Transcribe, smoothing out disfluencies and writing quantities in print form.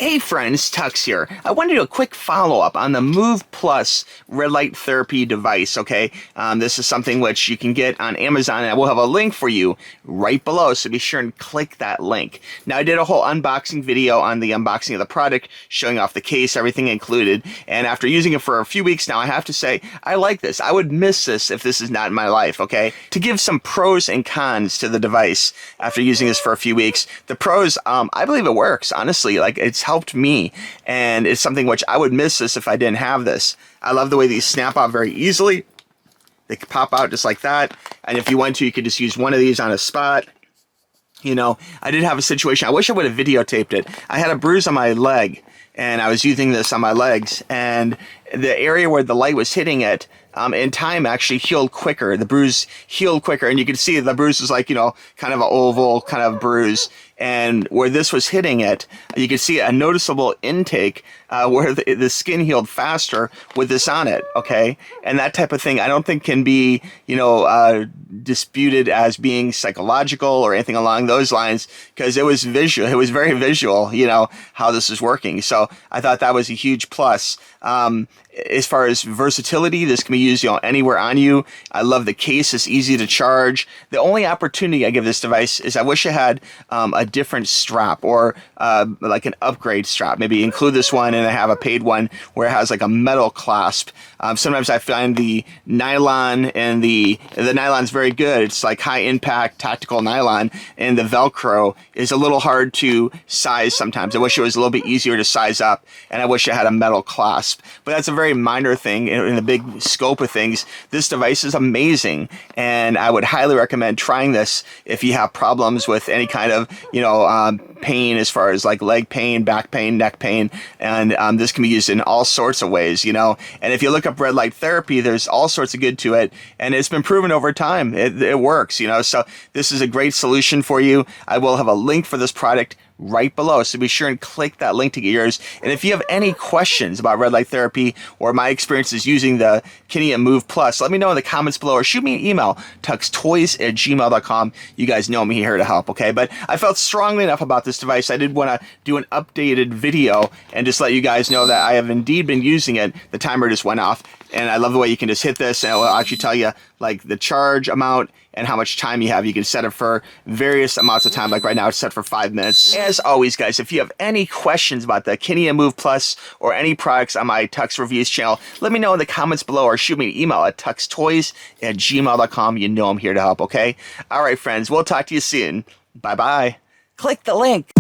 Hey friends, TUXX here. I wanted to do a quick follow-up on the Move Plus red light therapy device, okay? This is something which you can get on Amazon, and I will have a link for you right below, so be sure and click that link. Now, I did a whole unboxing video on the unboxing of the product, showing off the case, everything included, and after using it for a few weeks now, I have to say, I like this. I would miss this if this is not in my life, okay? To give some pros and cons to the device after using this for a few weeks, the pros, I believe it works, honestly. Like, it's helped me, and it's something which I would miss this if I didn't have this. I love the way these snap out very easily. They can pop out just like that, and if you want to, you could just use one of these on a spot. You know, I did have a situation, I wish I would have videotaped it. I had a bruise on my leg, and I was using this on my legs, and the area where the light was hitting it, in time actually healed quicker. The bruise healed quicker, and you can see the bruise was like, you know, kind of an oval kind of bruise. And where this was hitting it, you could see a noticeable intake where the skin healed faster with this on it, okay? And that type of thing I don't think can be, you know, disputed as being psychological or anything along those lines, because it was visual. It was very visual, you know, how this is working. So I thought that was a huge plus. As far as versatility, this can be used, you know, anywhere on you. I love the case. It's easy to charge. The only opportunity I give this device is I wish it had a different strap, or like an upgrade strap. Maybe include this one and I have a paid one where it has like a metal clasp. Sometimes I find the nylon, and the nylon's very good. It's like high impact tactical nylon, and the Velcro is a little hard to size sometimes. I wish it was a little bit easier to size up, and I wish it had a metal clasp. But that's a very minor thing in the big scope of things. This device is amazing, and I would highly recommend trying this if you have problems with any kind of, you know, pain, as far as like leg pain, back pain, neck pain, and this can be used in all sorts of ways, you know. And if you look up red light therapy, there's all sorts of good to it, and it's been proven over time. It works, you know. So this is a great solution for you. I will have a link for this product right below, so be sure and click that link to get yours. And if you have any questions about red light therapy or my experiences using the Kineon Move Plus, let me know in the comments below, or shoot me an email, tuxtoys@gmail.com. You guys know me here to help, okay? But I felt strongly enough about this device, I did want to do an updated video and just let you guys know that I have indeed been using it. The timer just went off, and I love the way you can just hit this, and it will actually tell you like the charge amount and how much time you have. You can set it for various amounts of time. Like right now, it's set for 5 minutes. As always, guys, if you have any questions about the Kineon Move Plus or any products on my TUXX Reviews channel, let me know in the comments below, or shoot me an email at tuxtoys@gmail.com. You know I'm here to help, okay? All right, friends, we'll talk to you soon. Bye-bye. Click the link.